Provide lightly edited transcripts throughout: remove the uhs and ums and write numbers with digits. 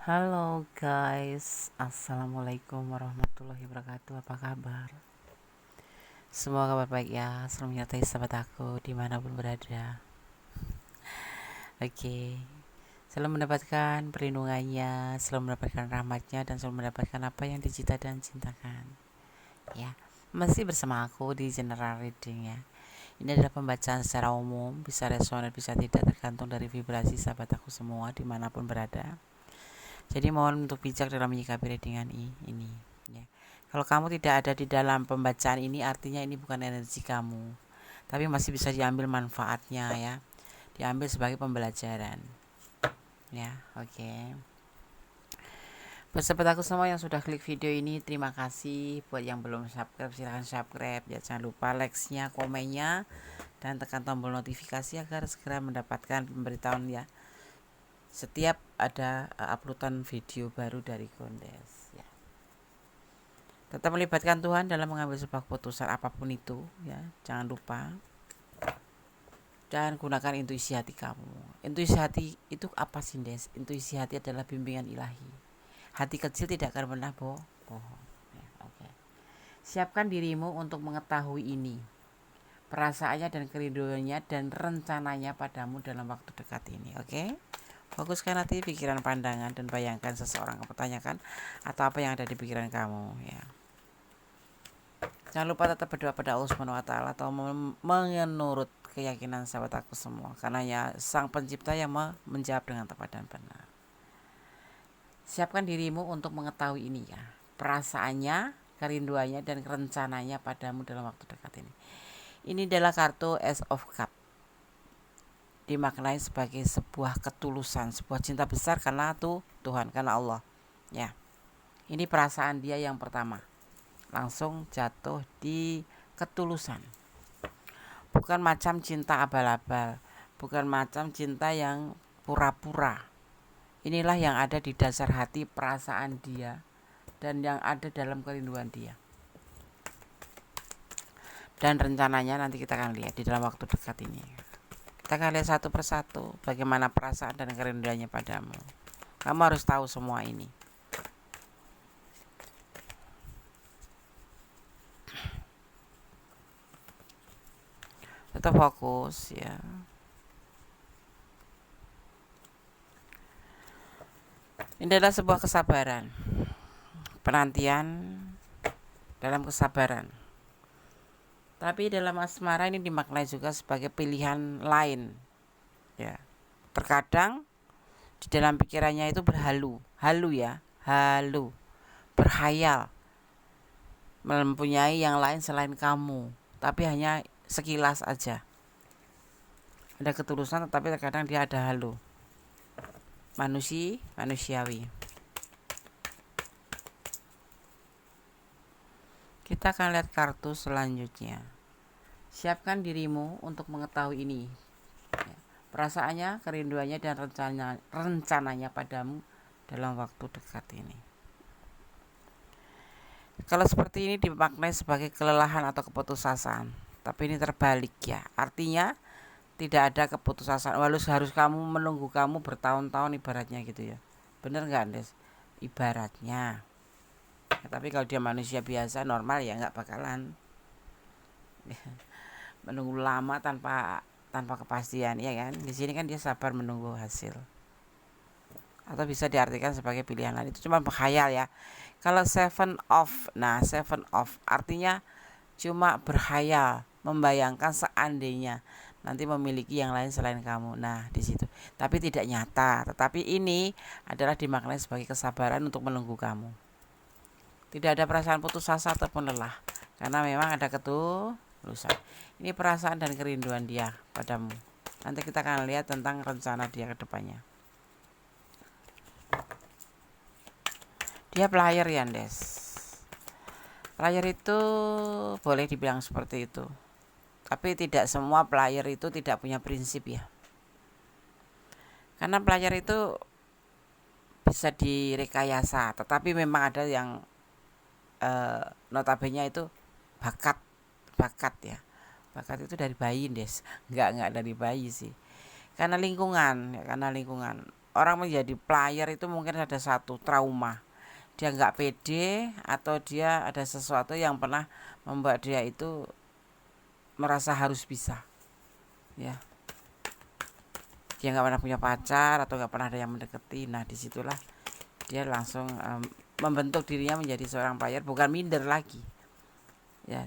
Halo guys, assalamualaikum warahmatullahi wabarakatuh. Apa kabar? Semua kabar baik ya. Selalu menyertai sahabat aku dimanapun berada. Oke, selalu mendapatkan perlindungannya, selalu mendapatkan rahmatnya, dan selalu mendapatkan apa yang dicita dan cintakan. Ya, masih bersama aku di general reading ya. Ini adalah pembacaan secara umum, bisa resonan, bisa tidak, tergantung dari vibrasi sahabat aku semua dimanapun berada. Jadi mohon untuk bijak dalam menyikapi readingan ini ya. Kalau kamu tidak ada di dalam pembacaan ini, artinya ini bukan energi kamu, tapi masih bisa diambil manfaatnya ya, diambil sebagai pembelajaran ya. Oke, buat sahabat aku semua yang sudah klik video ini, terima kasih. Buat yang belum subscribe, silahkan subscribe ya. Jangan lupa like-nya, komennya, dan tekan tombol notifikasi agar segera mendapatkan pemberitahuan ya setiap ada uploadan video baru dari Gondes ya. Tetap melibatkan Tuhan dalam mengambil sebuah keputusan apapun itu ya, jangan lupa. Dan gunakan intuisi hati kamu. Intuisi hati itu apa sih, Des? Intuisi hati adalah bimbingan ilahi. Hati kecil tidak akan pernah bohong ya. Oke, siapkan dirimu untuk mengetahui ini, perasaannya dan kerinduannya dan rencananya padamu dalam waktu dekat ini. Oke, fokuskan hati, pikiran, pandangan, dan bayangkan seseorang mempertanyakan atau apa yang ada di pikiran kamu ya. Jangan lupa tetap berdoa pada Allah Subhanahu wa taala atau menurut keyakinan sahabat aku semua, karena ya Sang Pencipta yang menjawab dengan tepat dan benar. Siapkan dirimu untuk mengetahui ini ya, perasaannya, kerinduannya, dan rencananya padamu dalam waktu dekat ini. Ini adalah kartu Ace of Cup. Dimaknai sebagai sebuah ketulusan, sebuah cinta besar karena Tuhan, karena Allah ya. Ini perasaan dia yang pertama, langsung jatuh di ketulusan. Bukan macam cinta abal-abal, bukan macam cinta yang pura-pura. Inilah yang ada di dasar hati, perasaan dia, dan yang ada dalam kerinduan dia. Dan rencananya nanti kita akan lihat di dalam waktu dekat ini. Kita akan lihat satu persatu bagaimana perasaan dan kerinduannya padamu. Kamu harus tahu semua ini. Tetap fokus ya. Ini adalah sebuah kesabaran, penantian dalam kesabaran. Tapi dalam asmara ini dimaknai juga sebagai pilihan lain ya. Terkadang di dalam pikirannya itu halu ya, berhayal mempunyai yang lain selain kamu, tapi hanya sekilas aja. Ada ketulusan tetapi terkadang dia ada halu, manusiawi. Kita akan lihat kartu selanjutnya. Siapkan dirimu untuk mengetahui ini ya, perasaannya, kerinduannya, dan rencananya padamu dalam waktu dekat ini. Kalau seperti ini dimaknai sebagai kelelahan atau keputusasaan, tapi ini terbalik ya, artinya tidak ada keputusasaan. Walau harus kamu menunggu kamu bertahun-tahun ibaratnya gitu ya. Bener nggak, Des? Ibaratnya ya, tapi kalau dia manusia biasa normal ya nggak bakalan menunggu lama tanpa kepastian ya kan. Di sini kan dia sabar menunggu hasil, atau bisa diartikan sebagai pilihan lain. Itu cuma berkhayal ya. Kalau seven of artinya cuma berkhayal, membayangkan seandainya nanti memiliki yang lain selain kamu. Nah, di situ. Tapi tidak nyata. Tetapi ini adalah dimaknai sebagai kesabaran untuk menunggu kamu. Tidak ada perasaan putus asa ataupun lelah, karena memang ada ketulusan. Ini perasaan dan kerinduan dia padamu. Nanti kita akan lihat tentang rencana dia ke depannya. Dia player ya, Des. Player itu boleh dibilang seperti itu. Tapi tidak semua player itu tidak punya prinsip ya. Karena player itu bisa direkayasa, tetapi memang ada yang notabene itu bakat ya. Bakat itu dari bayi, Des. Enggak dari bayi sih. Karena lingkungan ya, karena lingkungan. orang menjadi player itu mungkin ada satu trauma, dia nggak pede atau dia ada sesuatu yang pernah membuat dia itu merasa harus bisa, ya. Dia nggak pernah punya pacar atau nggak pernah ada yang mendekati. Nah disitulah dia langsung membentuk dirinya menjadi seorang player, bukan minder lagi, ya.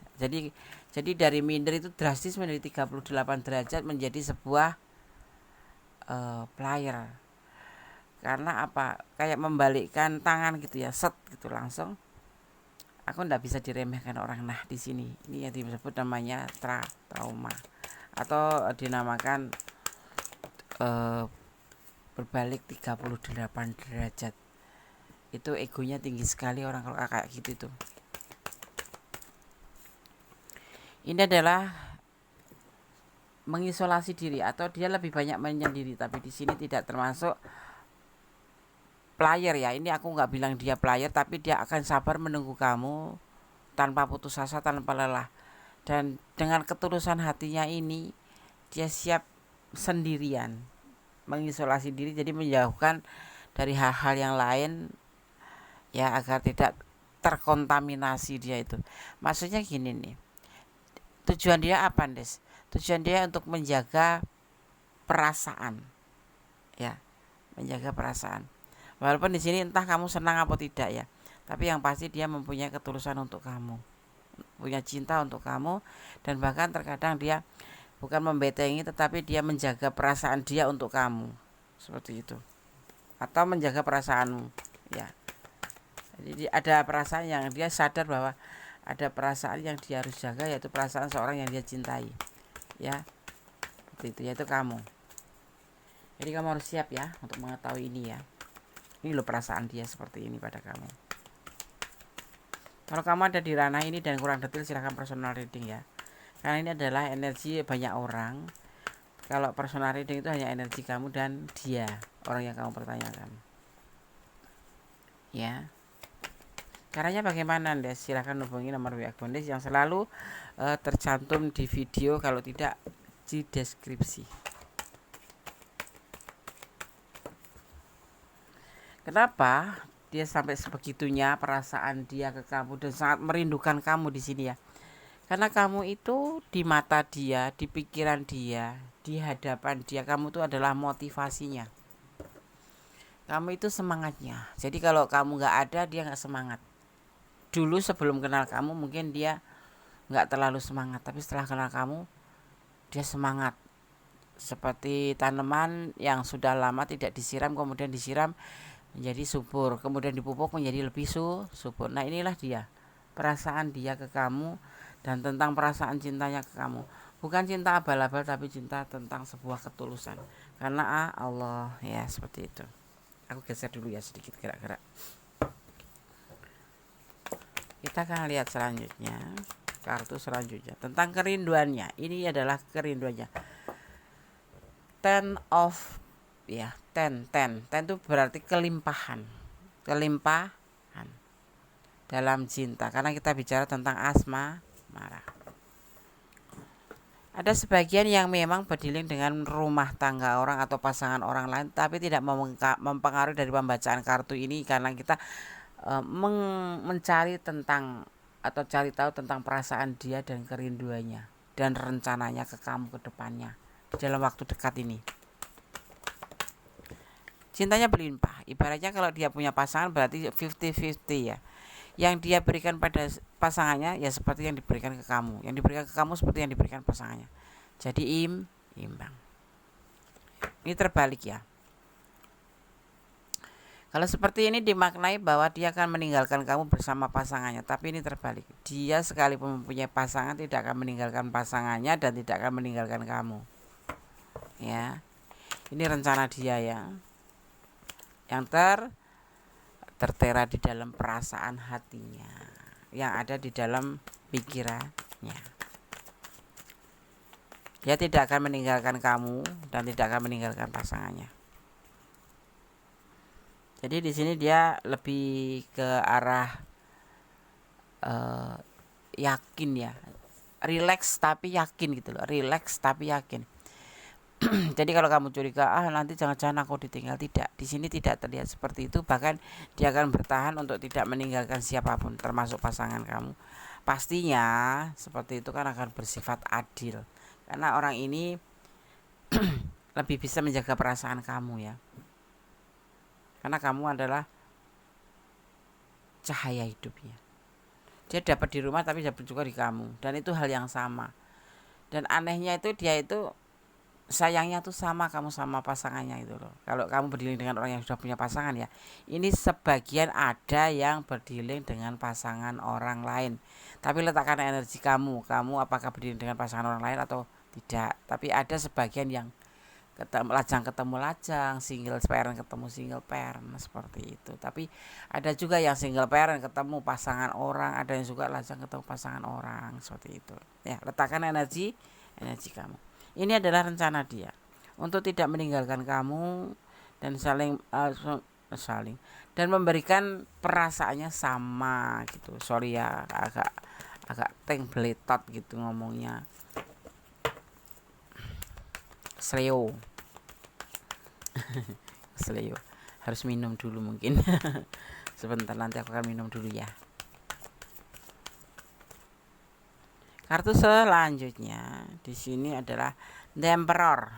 Jadi dari minder itu drastis menjadi 38 derajat menjadi sebuah player. Karena apa? Kayak membalikkan tangan gitu ya, set gitu langsung. Aku ndak bisa diremehkan orang. Nah di sini ini yang disebut namanya trauma atau dinamakan berbalik 38 derajat. Itu egonya tinggi sekali orang kalau kayak gitu tuh. Ini adalah mengisolasi diri atau dia lebih banyak menyendiri, tapi di sini tidak termasuk player ya. Ini aku nggak bilang dia player, tapi dia akan sabar menunggu kamu tanpa putus asa, tanpa lelah. Dan dengan ketulusan hatinya ini dia siap sendirian mengisolasi diri, jadi menjauhkan dari hal-hal yang lain ya, agar tidak terkontaminasi dia itu. Maksudnya gini nih, tujuan dia apa, Des? Tujuan dia untuk menjaga perasaan, ya, menjaga perasaan. Walaupun di sini entah kamu senang atau tidak ya, tapi yang pasti dia mempunyai ketulusan untuk kamu, punya cinta untuk kamu, dan bahkan terkadang dia bukan membetengi tetapi dia menjaga perasaan dia untuk kamu, seperti itu, atau menjaga perasaanmu, ya. Jadi ada perasaan yang dia sadar bahwa ada perasaan yang dia harus jaga, yaitu perasaan seorang yang dia cintai, ya, seperti itu, yaitu kamu. Jadi kamu harus siap ya untuk mengetahui ini ya. Ini loh perasaan dia seperti ini pada kamu. Kalau kamu ada di ranah ini dan kurang detail, silahkan personal reading ya. Karena ini adalah energi banyak orang. Kalau personal reading itu hanya energi kamu dan dia, orang yang kamu pertanyakan, ya. Caranya bagaimana, Des? Silahkan hubungi nomor WA Bondes yang selalu tercantum di video, kalau tidak di deskripsi. Kenapa dia sampai sebegitunya perasaan dia ke kamu dan sangat merindukan kamu di sini ya? Karena kamu itu di mata dia, di pikiran dia, di hadapan dia, kamu itu adalah motivasinya. Kamu itu semangatnya. Jadi kalau kamu nggak ada, dia nggak semangat. Dulu sebelum kenal kamu mungkin dia nggak terlalu semangat, tapi setelah kenal kamu dia semangat. Seperti tanaman yang sudah lama tidak disiram, kemudian disiram menjadi subur, kemudian dipupuk menjadi lebih subur. Nah inilah dia, perasaan dia ke kamu dan tentang perasaan cintanya ke kamu. Bukan cinta abal-abal, tapi cinta tentang sebuah ketulusan. Karena Allah, ya seperti itu. Aku geser dulu ya sedikit gerak-gerak. Kita akan lihat selanjutnya, kartu selanjutnya tentang kerinduannya. Ini adalah kerinduannya. Ten of, ya, ten itu berarti kelimpahan dalam cinta, karena kita bicara tentang asmara. Ada sebagian yang memang berdealing dengan rumah tangga orang atau pasangan orang lain, tapi tidak mempengaruhi dari pembacaan kartu ini, karena kita mencari tentang atau cari tahu tentang perasaan dia dan kerinduannya dan rencananya ke kamu ke depannya di dalam waktu dekat ini. Cintanya berlimpah, ibaratnya kalau dia punya pasangan berarti 50-50 ya. Yang dia berikan pada pasangannya ya seperti yang diberikan ke kamu, yang diberikan ke kamu seperti yang diberikan pasangannya. Jadi imbang. Ini terbalik ya. Kalau seperti ini dimaknai bahwa dia akan meninggalkan kamu bersama pasangannya, tapi ini terbalik. Dia sekalipun mempunyai pasangan tidak akan meninggalkan pasangannya dan tidak akan meninggalkan kamu. Ya. Ini rencana dia ya. Yang tertera di dalam perasaan hatinya, yang ada di dalam pikirannya. Dia tidak akan meninggalkan kamu dan tidak akan meninggalkan pasangannya. Jadi di sini dia lebih ke arah yakin ya, relax tapi yakin gitu loh, relax tapi yakin. Jadi kalau kamu curiga, nanti jangan-jangan aku ditinggal, tidak. Di sini tidak terlihat seperti itu. Bahkan dia akan bertahan untuk tidak meninggalkan siapapun, termasuk pasangan kamu. Pastinya seperti itu kan akan bersifat adil. Karena orang ini lebih bisa menjaga perasaan kamu ya. Karena kamu adalah cahaya hidupnya. Dia dapat di rumah tapi dapat juga di kamu. Dan itu hal yang sama. Dan anehnya itu dia itu sayangnya tuh sama kamu sama pasangannya itu loh. Kalau kamu berdealing dengan orang yang sudah punya pasangan ya, ini sebagian ada yang berdealing dengan pasangan orang lain. Tapi letakkan energi kamu apakah berdealing dengan pasangan orang lain atau tidak. Tapi ada sebagian yang ketemu lajang, single parent ketemu single parent seperti itu. Tapi ada juga yang single parent ketemu pasangan orang, ada yang juga lajang ketemu pasangan orang seperti itu. Ya, letakkan energi kamu. Ini adalah rencana dia untuk tidak meninggalkan kamu dan saling dan memberikan perasaannya sama gitu. Sorry ya, agak tengbeletot gitu ngomongnya. Sleo harus minum dulu mungkin. Sebentar, nanti aku akan minum dulu ya. Kartu selanjutnya di sini adalah The Emperor.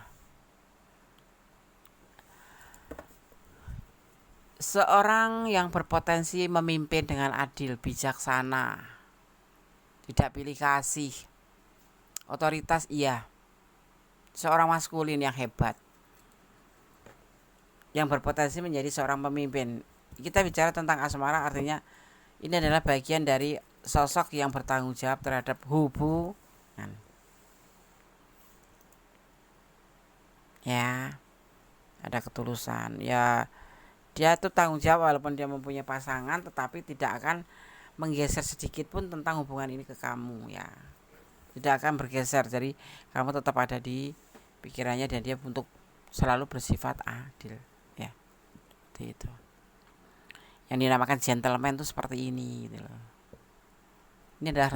Seorang yang berpotensi memimpin dengan adil, bijaksana, tidak pilih kasih, otoritas iya. Seorang maskulin yang hebat, yang berpotensi menjadi seorang pemimpin. Kita bicara tentang asmara, artinya ini adalah bagian dari sosok yang bertanggung jawab terhadap hubungan. Ya, ada ketulusan. Ya, dia tuh tanggung jawab walaupun dia mempunyai pasangan, tetapi tidak akan menggeser sedikit pun tentang hubungan ini ke kamu ya. Tidak akan bergeser, jadi kamu tetap ada di pikirannya dan dia untuk selalu bersifat adil ya. Seperti itu. Yang dinamakan gentleman itu seperti ini gitu loh. Ini adalah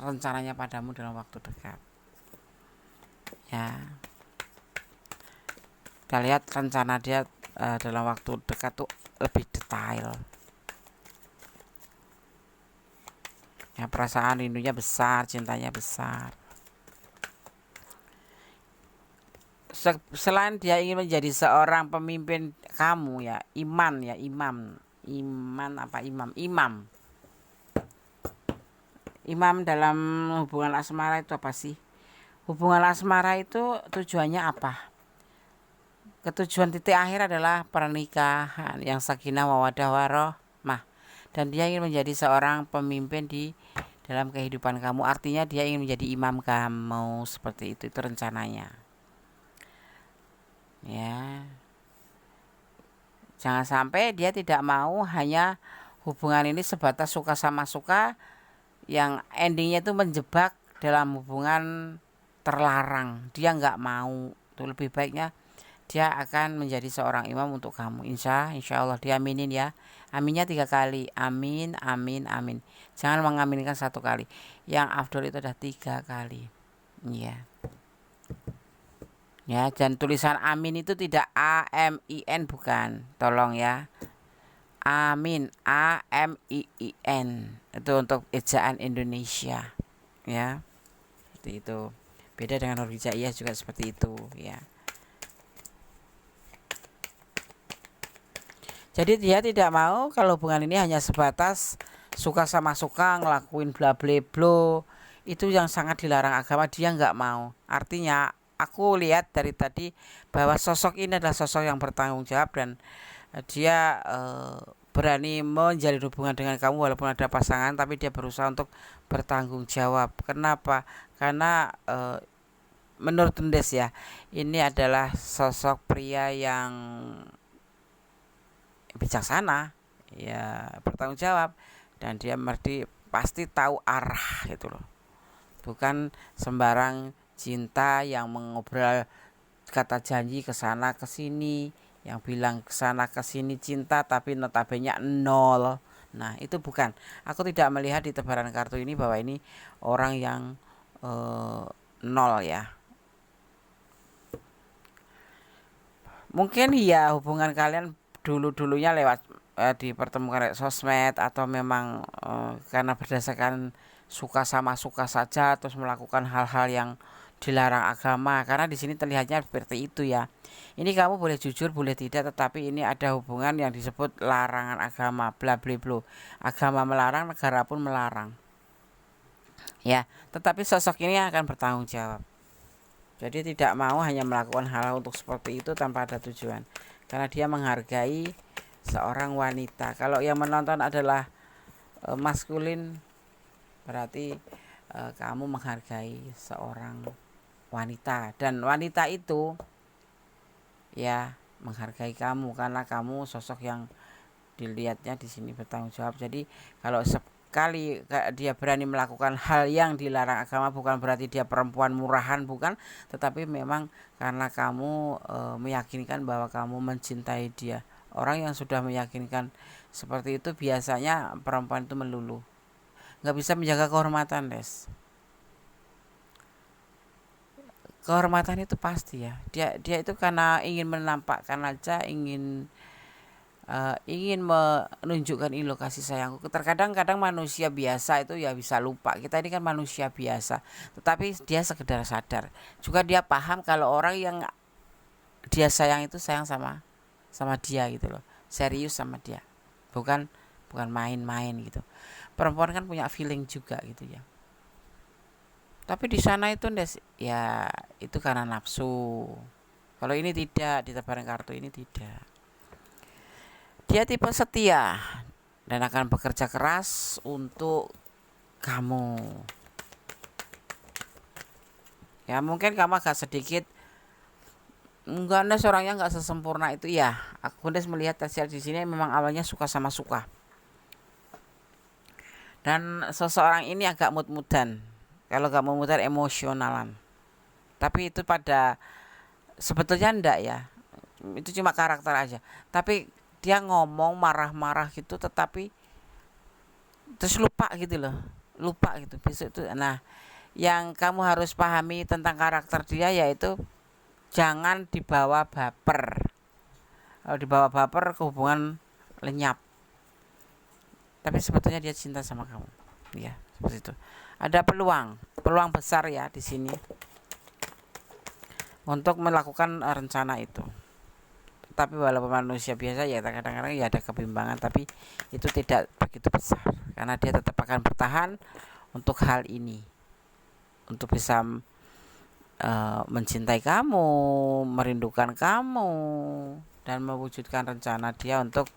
rencananya padamu dalam waktu dekat. Ya. Kita lihat rencana dia dalam waktu dekat tuh lebih detail. Ya, perasaan rindunya besar, cintanya besar. Selain dia ingin menjadi seorang pemimpin kamu ya, imam. Imam dalam hubungan asmara itu apa sih? Hubungan asmara itu tujuannya apa? Ketujuan titik akhir adalah pernikahan yang sakinah mawaddah warahmah. Dan dia ingin menjadi seorang pemimpin di dalam kehidupan kamu. Artinya dia ingin menjadi imam kamu, seperti itu rencananya. Ya. Jangan sampai dia tidak mau hanya hubungan ini sebatas suka sama suka yang endingnya itu menjebak dalam hubungan terlarang. Dia nggak mau. Itu lebih baiknya dia akan menjadi seorang imam untuk kamu. Insya Allah diaminin ya. Aminnya 3 kali. Amin, amin, amin. Jangan mengaminkan 1 kali. Yang afdol itu ada 3 kali. Iya. Ya, dan tulisan amin itu tidak AMIN, bukan. Tolong ya. Amin, AMIIN. Itu untuk ejaan Indonesia. Ya. Seperti itu. Beda dengan huruf hijaiyah juga seperti itu, ya. Jadi dia tidak mau kalau hubungan ini hanya sebatas suka sama suka, ngelakuin bla bla bla. Itu yang sangat dilarang agama, dia nggak mau. Artinya aku lihat dari tadi bahwa sosok ini adalah sosok yang bertanggung jawab dan dia berani menjalin hubungan dengan kamu walaupun ada pasangan, tapi dia berusaha untuk bertanggung jawab. Kenapa? Karena menurut Ndes ya, ini adalah sosok pria yang bijaksana, ya, bertanggung jawab, dan dia pasti tahu arah gitu loh. Bukan sembarang cinta yang mengobrol kata janji ke sana ke sini, yang bilang ke sana ke sini cinta tapi notabene 0. Nah, itu bukan. Aku tidak melihat di tebaran kartu ini bahwa ini orang yang 0 ya. Mungkin ya hubungan kalian dulunya lewat dipertemukan lewat sosmed, atau memang karena berdasarkan suka sama suka saja terus melakukan hal-hal yang dilarang agama, karena di sini terlihatnya seperti itu ya. Ini kamu boleh jujur boleh tidak, tetapi ini ada hubungan yang disebut larangan agama, bla bla bla. Agama melarang, negara pun melarang ya, tetapi sosok ini akan bertanggung jawab. Jadi tidak mau hanya melakukan hal untuk seperti itu tanpa ada tujuan, karena dia menghargai seorang wanita. Kalau yang menonton adalah maskulin, berarti kamu menghargai seorang wanita, dan wanita itu ya menghargai kamu karena kamu sosok yang dilihatnya di sini bertanggung jawab. Jadi kalau sekali dia berani melakukan hal yang dilarang agama, bukan berarti dia perempuan murahan, bukan, tetapi memang karena kamu meyakinkan bahwa kamu mencintai dia. Orang yang sudah meyakinkan seperti itu biasanya perempuan itu melulu, nggak bisa menjaga kehormatan, Des. Kehormatan itu pasti ya, dia itu karena ingin menampakkan aja, ingin menunjukkan ini lokasi sayangku. Terkadang manusia biasa itu ya bisa lupa. Kita ini kan manusia biasa, tetapi dia sekedar sadar. Juga dia paham kalau orang yang dia sayang itu sayang sama dia gitu loh, serius sama dia, bukan main-main gitu. Perempuan kan punya feeling juga gitu ya. Tapi di sana itu ya itu karena nafsu. Kalau ini tidak, ditebarin kartu ini tidak. Dia tipe setia dan akan bekerja keras untuk kamu. Ya mungkin kamu agak sedikit enggak, Nes, orangnya enggak sesempurna itu ya. Aku melihat hasil di sini memang awalnya suka sama suka. Dan seseorang ini agak mut-mutan. Kalau enggak mut-mutan, emosionalan. Tapi itu pada sebetulnya enggak ya. Itu cuma karakter aja. Tapi dia ngomong marah-marah gitu, tetapi terus lupa gitu loh, lupa gitu besok itu. Nah, yang kamu harus pahami tentang karakter dia yaitu jangan dibawa baper. Kalau dibawa baper, hubungan lenyap. Tapi sebetulnya dia cinta sama kamu, ya seperti itu. Ada peluang besar ya di sini untuk melakukan rencana itu. Tapi walaupun manusia biasa ya kadang-kadang ya ada kebimbangan, tapi itu tidak begitu besar karena dia tetap akan bertahan untuk hal ini, untuk bisa mencintai kamu, merindukan kamu, dan mewujudkan rencana dia untuk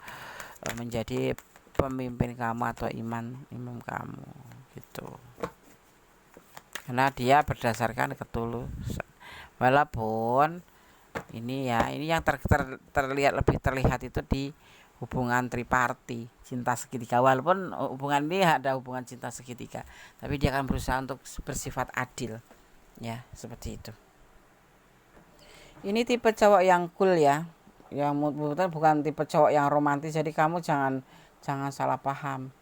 menjadi pemimpin kamu atau imam kamu gitu. Karena dia berdasarkan ketulusan. Walaupun ini yang terlihat lebih terlihat itu di hubungan triparti, cinta segitiga. Walaupun hubungan ini ada hubungan cinta segitiga, tapi dia akan berusaha untuk bersifat adil ya, seperti itu. Ini tipe cowok yang cool ya, yang bukan tipe cowok yang romantis. Jadi kamu jangan salah paham.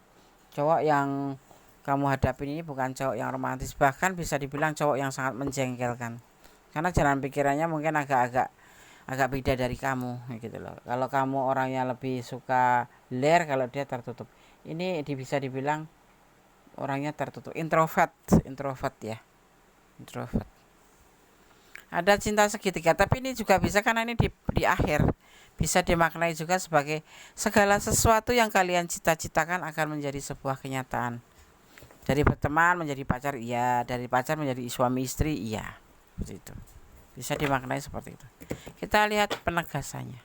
Cowok yang kamu hadapin ini bukan cowok yang romantis, bahkan bisa dibilang cowok yang sangat menjengkelkan. Karena jalan pikirannya mungkin agak beda dari kamu gitu loh. Kalau kamu orangnya lebih suka ler, kalau dia tertutup. Ini bisa dibilang orangnya tertutup, introvert ya, introvert. Ada cinta segitiga, tapi ini juga bisa karena ini di akhir bisa dimaknai juga sebagai segala sesuatu yang kalian cita-citakan akan menjadi sebuah kenyataan. Dari berteman menjadi pacar, iya. Dari pacar menjadi suami istri, iya. Seperti itu. Bisa dimaknai seperti itu. Kita lihat penegasannya.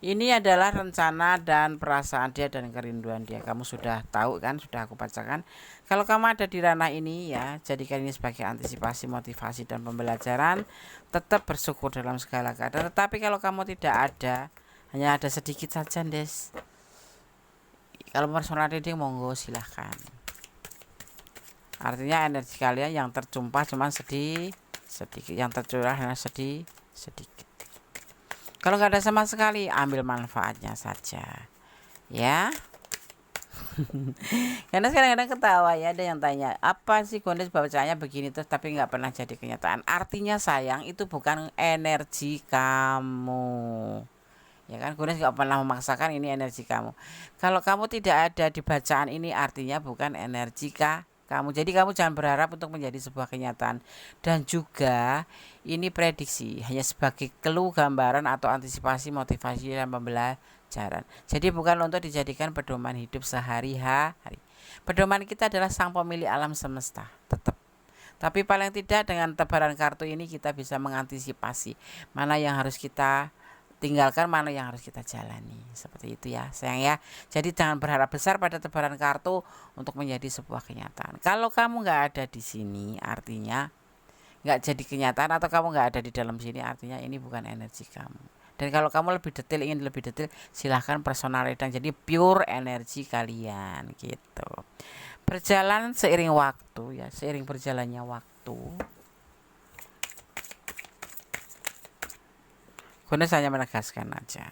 Ini adalah rencana dan perasaan dia dan kerinduan dia. Kamu sudah tahu kan, sudah aku bacakan. Kalau kamu ada di ranah ini ya, jadikan ini sebagai antisipasi, motivasi, dan pembelajaran. Tetap bersyukur dalam segala keadaan. Tetapi kalau kamu tidak ada, hanya ada sedikit saja, Des. Kalau personal reading monggo silahkan. Artinya energi kalian yang tercumpah cuma sedikit, yang tercurah hanya sedikit. Kalau nggak ada sama sekali, ambil manfaatnya saja, ya. Karena kadang-kadang ketawa ya, ada yang tanya, apa sih Gones bacanya begini terus tapi nggak pernah jadi kenyataan. Artinya sayang, itu bukan energi kamu. Ya kan, Gones nggak pernah memaksakan ini energi kamu. Kalau kamu tidak ada di bacaan ini, artinya bukan energi kamu. Jadi kamu jangan berharap untuk menjadi sebuah kenyataan. Dan juga ini prediksi, hanya sebagai clue, gambaran atau antisipasi, motivasi dan pembelajaran. Jadi bukan untuk dijadikan pedoman hidup sehari-hari. Pedoman kita adalah sang pemilik alam semesta, tetap. Tapi paling tidak dengan tebaran kartu ini kita bisa mengantisipasi mana yang harus kita tinggalkan, mana yang harus kita jalani. Seperti itu ya sayang ya. Jadi jangan berharap besar pada tebaran kartu untuk menjadi sebuah kenyataan. Kalau kamu nggak ada di sini, artinya nggak jadi kenyataan, atau kamu nggak ada di dalam sini, artinya ini bukan energi kamu. Dan kalau kamu lebih detail, ingin lebih detail, silahkan personal reading, jadi pure energi kalian gitu. Berjalan seiring waktu ya, seiring berjalannya waktu, Gones hanya menegaskan aja.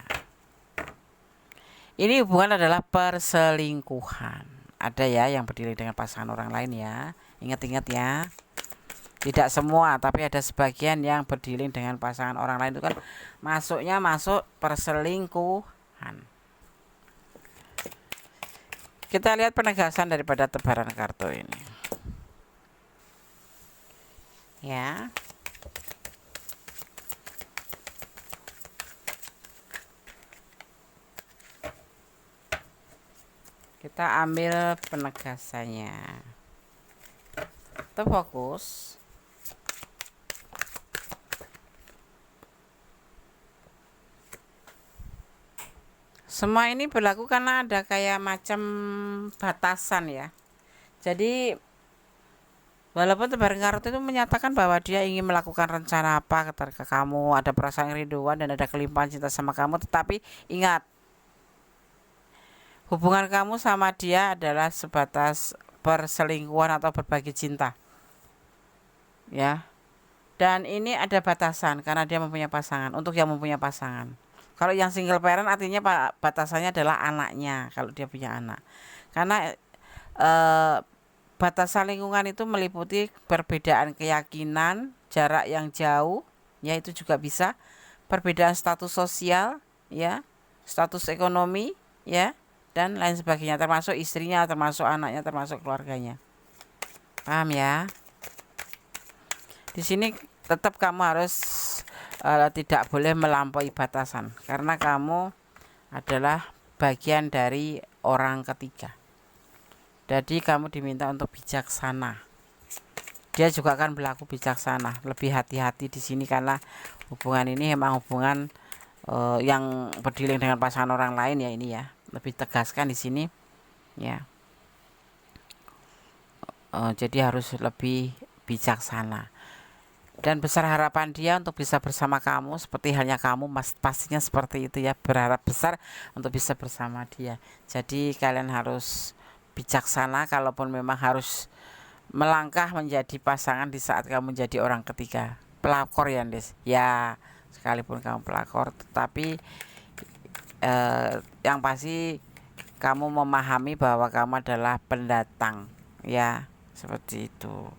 Ini hubungan adalah perselingkuhan. Ada ya yang berdiri dengan pasangan orang lain ya. Ingat-ingat ya. Tidak semua, tapi ada sebagian yang berdealing dengan pasangan orang lain, itu kan masuk perselingkuhan. Kita lihat penegasan daripada tebaran kartu ini. Ya. Kita ambil penegasannya. Kita fokus. Semua ini berlaku karena ada kayak macam batasan ya. Jadi walaupun tebaran kartu itu menyatakan bahwa dia ingin melakukan rencana apa ke kamu, ada perasaan rinduan dan ada kelimpahan cinta sama kamu, tetapi ingat, hubungan kamu sama dia adalah sebatas perselingkuhan atau berbagi cinta. Ya. Dan ini ada batasan karena dia mempunyai pasangan, untuk yang mempunyai pasangan. Kalau yang single parent artinya batasannya adalah anaknya, kalau dia punya anak. Karena batasan lingkungan itu meliputi perbedaan keyakinan, jarak yang jauh, ya itu juga bisa, perbedaan status sosial, ya, status ekonomi, ya, dan lain sebagainya, termasuk istrinya, termasuk anaknya, termasuk keluarganya. Paham ya? Di sini tetap kamu harus tidak boleh melampaui batasan, karena kamu adalah bagian dari orang ketiga. Jadi kamu diminta untuk bijaksana. Dia juga akan berlaku bijaksana, lebih hati-hati di sini karena hubungan ini memang hubungan yang berdealing dengan pasangan orang lain ya, ini ya. Lebih tegaskan di sini ya. Jadi harus lebih bijaksana. Dan besar harapan dia untuk bisa bersama kamu, seperti halnya kamu pastinya seperti itu ya, berharap besar untuk bisa bersama dia. Jadi kalian harus bijaksana kalaupun memang harus melangkah menjadi pasangan di saat kamu menjadi orang ketiga. Pelakor ya Des, ya sekalipun kamu pelakor, tetapi yang pasti kamu memahami bahwa kamu adalah pendatang ya, seperti itu.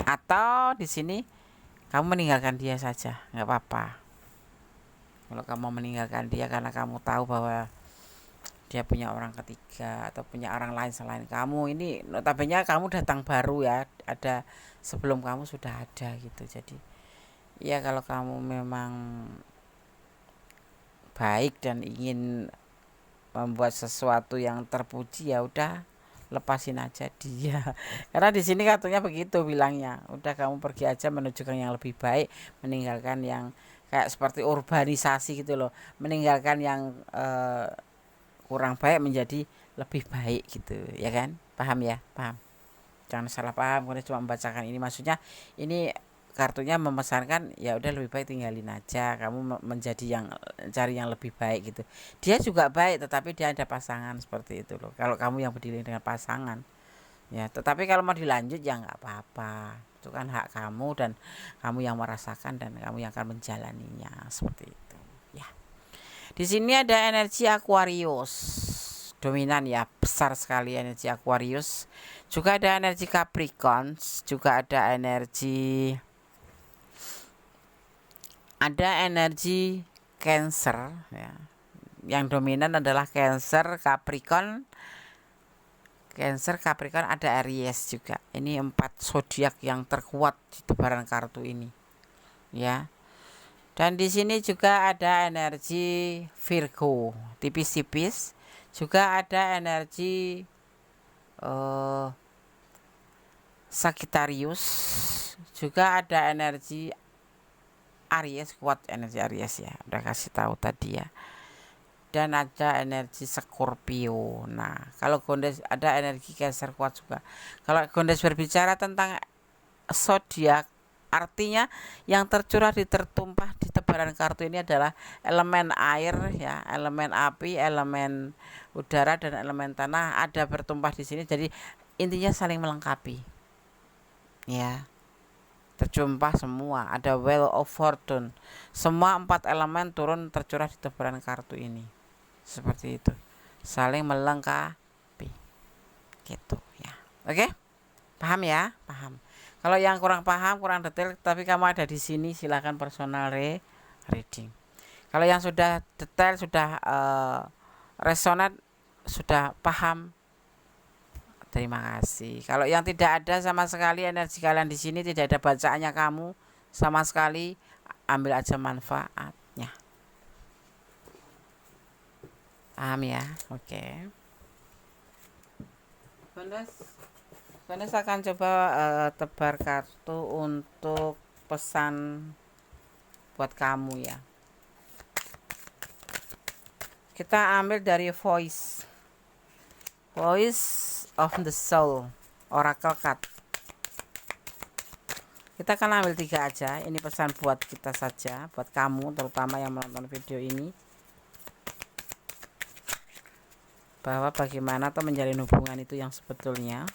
Atau di sini kamu meninggalkan dia saja, nggak apa-apa. Kalau kamu meninggalkan dia karena kamu tahu bahwa dia punya orang ketiga atau punya orang lain selain kamu, ini notabene kamu datang baru ya, ada sebelum kamu sudah ada gitu. Jadi ya kalau kamu memang baik dan ingin membuat sesuatu yang terpuji, ya udah lepasin aja dia. Karena di sini kartunya begitu bilangnya, udah kamu pergi aja menuju ke yang lebih baik, meninggalkan yang kayak seperti urbanisasi gitu loh, meninggalkan yang kurang baik menjadi lebih baik gitu ya kan. Paham ya? Paham, jangan salah paham. Karena cuma membacakan ini, maksudnya ini kartunya memesankan ya udah lebih baik tinggalin aja, kamu menjadi yang cari yang lebih baik gitu. Dia juga baik tetapi dia ada pasangan, seperti itu loh. Kalau kamu yang berdiri dengan pasangan ya, tetapi kalau mau dilanjut ya nggak apa-apa, itu kan hak kamu dan kamu yang merasakan dan kamu yang akan menjalaninya, seperti itu ya. Di sini ada energi Aquarius. dominan ya, besar sekali energi Aquarius. Juga ada energi Capricorn, juga ada energi Cancer ya. Yang dominan adalah Cancer, Capricorn, ada Aries juga. Ini 4 zodiak yang terkuat di tebaran kartu ini. Ya. Dan di sini juga ada energi Virgo, tipis-tipis. Juga ada energi Sagittarius. Juga ada energi Aries, kuat energi Aries ya. Udah kasih tahu tadi ya. Dan ada energi Scorpio. Nah, kalau Gondes ada energi Cancer kuat juga. Kalau Gondes berbicara tentang zodiak, artinya yang tercurah tertumpah di tebaran kartu ini adalah elemen air ya, elemen api, elemen udara dan elemen tanah ada bertumpah di sini. Jadi intinya saling melengkapi. Ya. Terjumpah semua, ada Wheel of Fortune. Semua 4 elemen turun tercurah di tebaran kartu ini. Seperti itu. Saling melengkapi. Gitu ya. Oke? Paham ya? Paham. Kalau yang kurang paham, kurang detail, tapi kamu ada di sini, silahkan personal reading. Kalau yang sudah detail, sudah resonate, sudah paham, terima kasih. Kalau yang tidak ada sama sekali energi kalian di sini, tidak ada bacaannya kamu sama sekali, ambil aja manfaatnya. Paham ya? Oke. Vanessa akan coba tebar kartu untuk pesan buat kamu ya. Kita ambil dari Voice of the Soul, Oracle card. Kita akan ambil 3 aja. Ini pesan buat kita saja, buat kamu terutama yang menonton video ini, bahwa bagaimana tuh menjalin hubungan itu yang sebetulnya.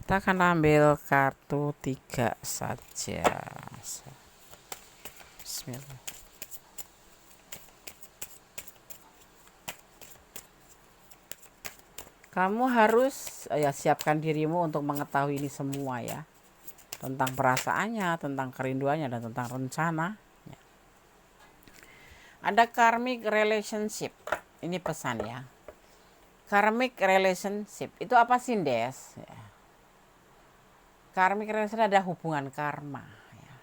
Kita akan ambil kartu 3 saja. Bismillah. Kamu harus ya siapkan dirimu untuk mengetahui ini semua ya, tentang perasaannya, tentang kerinduannya, dan tentang rencana ya. Ada karmic relationship. Ini pesan ya. Karmic relationship itu apa sih, Des? Ya. Karmic relationship ada hubungan karma ya.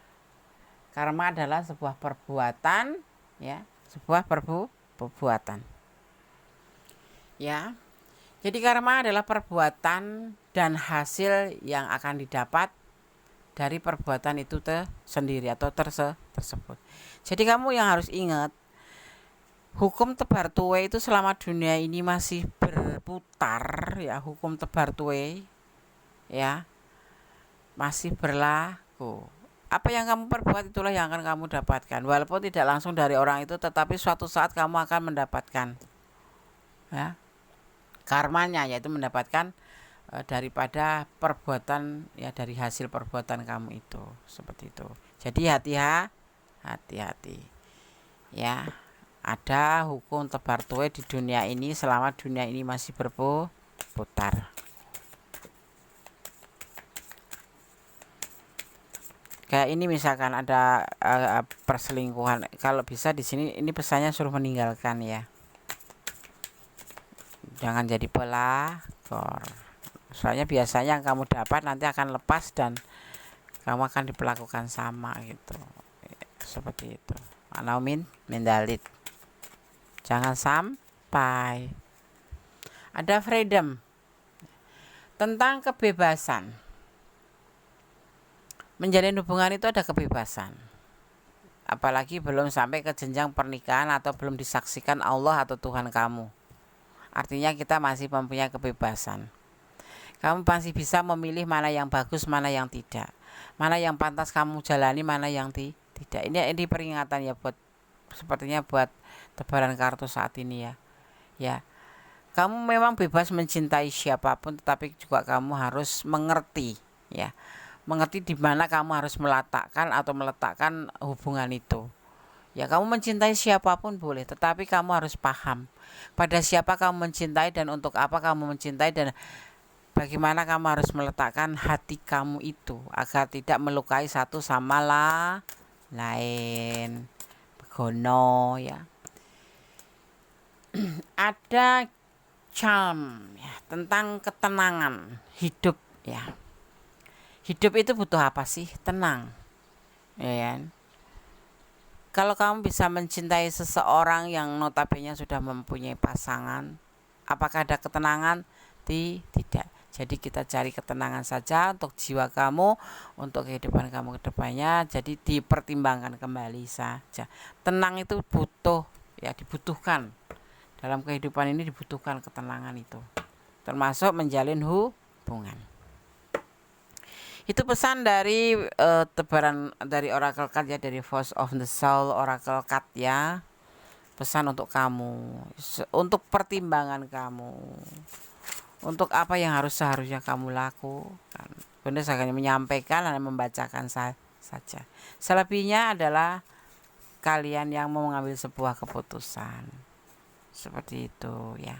Karma adalah sebuah perbuatan ya, sebuah perbuatan ya. Jadi karma adalah perbuatan dan hasil yang akan didapat dari perbuatan itu sendiri atau tersebut. Jadi kamu yang harus ingat, hukum tebar tuai itu selama dunia ini masih berputar ya, hukum tebar tuai ya masih berlaku. Apa yang kamu perbuat itulah yang akan kamu dapatkan. Walaupun tidak langsung dari orang itu, tetapi suatu saat kamu akan mendapatkan ya karmanya, yaitu mendapatkan daripada perbuatan ya, dari hasil perbuatan kamu itu, seperti itu. Jadi hati-hati ya. Ada hukum tebar tuai di dunia ini selama dunia ini masih berputar. Kayak ini misalkan ada perselingkuhan, kalau bisa di sini ini pesannya suruh meninggalkan ya. Jangan jadi pelakor. Soalnya biasanya yang kamu dapat nanti akan lepas dan kamu akan diperlakukan sama gitu. Seperti itu. Anaumin mendalit. Jangan sampai. Ada freedom. Tentang kebebasan. Menjalin hubungan itu ada kebebasan. Apalagi belum sampai ke jenjang pernikahan atau belum disaksikan Allah atau Tuhan kamu. Artinya kita masih mempunyai kebebasan. Kamu masih bisa memilih mana yang bagus, mana yang tidak. Mana yang pantas kamu jalani, mana yang tidak. Ini peringatan ya buat, sepertinya buat tebaran kartu saat ini ya. Ya. Kamu memang bebas mencintai siapapun, tetapi juga kamu harus mengerti, ya. Mengerti di mana kamu harus meletakkan hubungan itu. Ya, kamu mencintai siapapun boleh, tetapi kamu harus paham pada siapa kamu mencintai dan untuk apa kamu mencintai, dan bagaimana kamu harus meletakkan hati kamu itu agar tidak melukai satu sama lain. Begono, ya. Ada charm, ya, tentang ketenangan hidup, ya. Hidup itu butuh apa sih? Tenang, ya kan? Kalau kamu bisa mencintai seseorang yang notabene sudah mempunyai pasangan, apakah ada ketenangan? Tidak. Jadi kita cari ketenangan saja untuk jiwa kamu, untuk kehidupan kamu ke depannya. Jadi dipertimbangkan kembali saja. Tenang itu butuh, ya, dibutuhkan. Dalam kehidupan ini dibutuhkan ketenangan itu. Termasuk menjalin hubungan. Itu pesan dari tebaran dari Oracle Card, ya, dari Voice of the Soul Oracle Card, ya. Pesan untuk kamu, untuk pertimbangan kamu, untuk apa yang seharusnya kamu lakukan. Bunda akan menyampaikan dan membacakan saja. Selebihnya adalah kalian yang mau mengambil sebuah keputusan. Seperti itu, ya.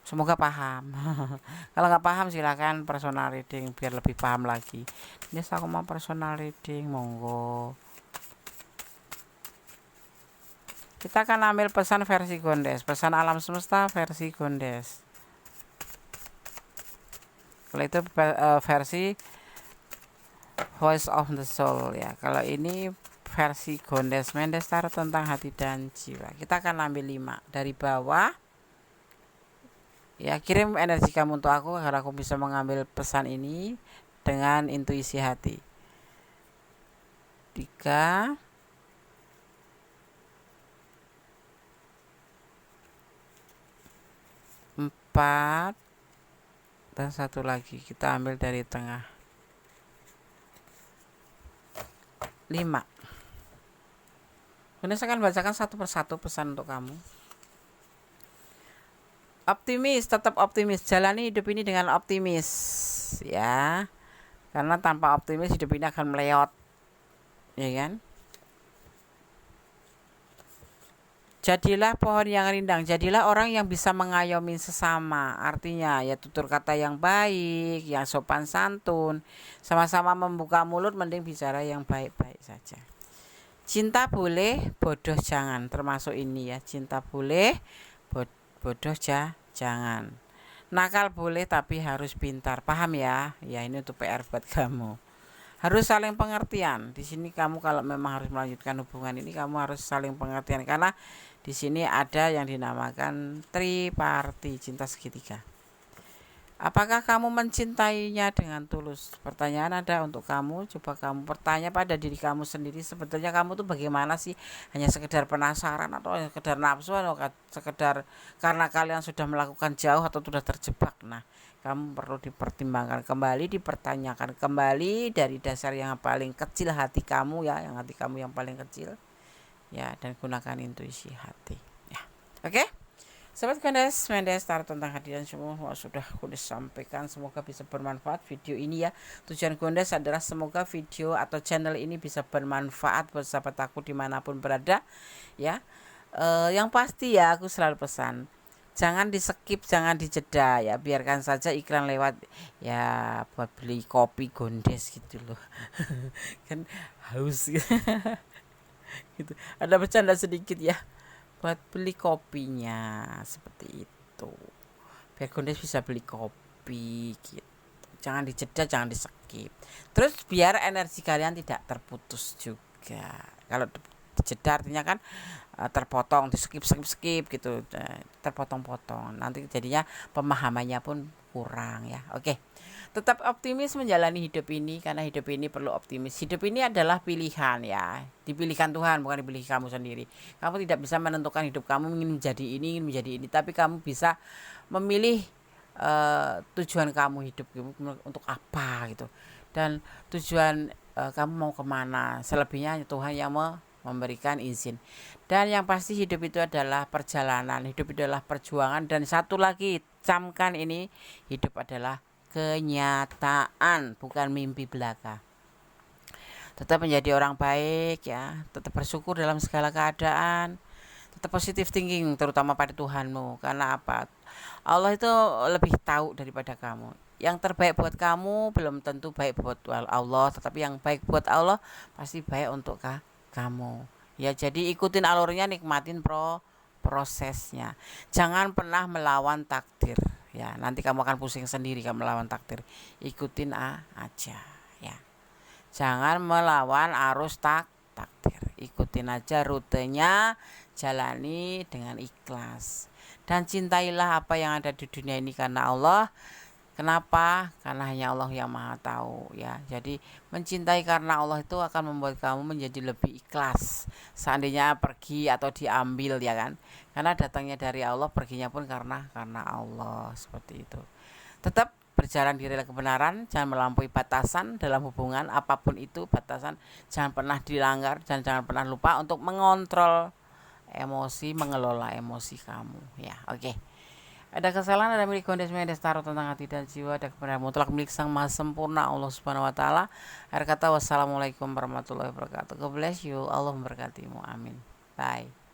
Semoga paham. Kalau nggak paham silakan personal reading biar lebih paham lagi. Ini aku mau personal reading, monggo. Kita akan ambil pesan versi Gondes, pesan alam semesta versi Gondes. Kalau itu versi Voice of the Soul, ya. Kalau ini versi Gondes Mendes Tarot tentang hati dan jiwa. Kita akan ambil 5 dari bawah. Ya, kirim energi kamu untuk aku agar aku bisa mengambil pesan ini dengan intuisi hati. 3, 4, dan 1 lagi. Kita ambil dari tengah. 5. Kemudian saya akan bacakan satu persatu pesan untuk kamu. Optimis, tetap optimis. Jalani hidup ini dengan optimis, ya. Karena tanpa optimis hidup ini akan meleot, ya kan? Jadilah pohon yang rindang, jadilah orang yang bisa mengayomi sesama. Artinya ya tutur kata yang baik, yang sopan santun. Sama-sama membuka mulut, mending bicara yang baik-baik saja. Cinta boleh, bodoh jangan. Termasuk ini, ya. Cinta boleh, bodoh jangan. Nakal boleh tapi harus pintar. Paham, ya? Ya, ini untuk PR buat kamu. Harus saling pengertian. Di sini kamu kalau memang harus melanjutkan hubungan ini, kamu harus saling pengertian karena di sini ada yang dinamakan triparti, cinta segitiga. Apakah kamu mencintainya dengan tulus? Pertanyaan ada untuk kamu. Coba kamu bertanya pada diri kamu sendiri, sebetulnya kamu tuh bagaimana sih? Hanya sekedar penasaran atau sekedar nafsu atau sekedar karena kalian sudah melakukan jauh atau sudah terjebak? Nah, kamu perlu dipertimbangkan kembali, dipertanyakan kembali dari dasar yang paling kecil hati kamu, ya, yang hati kamu yang paling kecil, ya, dan gunakan intuisi hati, ya. Oke? Sobat Gondes Mendes Tarot tentang hati dan semua sudah Gondes sampaikan. Semoga bisa bermanfaat video ini, ya. Tujuan Gondes adalah semoga video atau channel ini bisa bermanfaat buat sahabat aku dimanapun berada, ya. Yang pasti, ya, aku selalu pesan, jangan di skip, jangan dijeda, ya. Biarkan saja iklan lewat, ya, buat beli kopi Gondes gitu loh. Kan haus gitu. Ada bercanda sedikit, ya, buat beli kopinya, seperti itu. Biar Gondes bisa beli kopi gitu. Jangan dijeda, jangan di skip. Terus biar energi kalian tidak terputus juga. Kalau dijeda artinya kan terpotong, di skip gitu, terpotong-potong. Nanti jadinya pemahamannya pun kurang, ya. Oke. Tetap optimis menjalani hidup ini karena hidup ini perlu optimis. Hidup ini adalah pilihan, ya. Dipilihkan Tuhan, bukan dipilih kamu sendiri. Kamu tidak bisa menentukan hidup kamu ingin menjadi ini, ingin menjadi ini, tapi kamu bisa memilih tujuan kamu hidup untuk apa gitu. Dan tujuan kamu mau kemana. Selebihnya Tuhan yang memberikan izin. Dan yang pasti hidup itu adalah perjalanan, hidup itu adalah perjuangan. Dan satu lagi, camkan ini, hidup adalah kenyataan, bukan mimpi belaka. Tetap menjadi orang baik ya, tetap bersyukur dalam segala keadaan, tetap positive thinking terutama pada Tuhanmu. Karena apa? Allah itu lebih tahu daripada kamu. Yang terbaik buat kamu belum tentu baik buat Allah, tetapi yang baik buat Allah pasti baik untuk kamu. Ya, jadi ikutin alurnya, nikmatin prosesnya. Jangan pernah melawan takdir. Ya, nanti kamu akan pusing sendiri kalau melawan takdir. Ikutin aja, ya. Jangan melawan arus takdir. Ikutin aja rutenya, jalani dengan ikhlas. Dan cintailah apa yang ada di dunia ini karena Allah. Kenapa? Karena hanya Allah yang Maha tahu ya. Jadi mencintai karena Allah itu akan membuat kamu menjadi lebih ikhlas. Seandainya pergi atau diambil ya kan. Karena datangnya dari Allah, perginya pun karena Allah, seperti itu. Tetap berjalan di rel kebenaran, jangan melampaui batasan dalam hubungan apapun itu. Batasan jangan pernah dilanggar dan jangan pernah lupa untuk mengontrol emosi, mengelola emosi kamu ya. Oke. Ada kesalahan, ada milik kondisi ada taruh tentang hati dan jiwa, ada kebenaran mutlak milik Sang Maha Sempurna Allah Subhanahu wa taala. Akhir kata, wassalamualaikum warahmatullahi wabarakatuh. God bless you. Allah memberkatimu. Amin. Bye.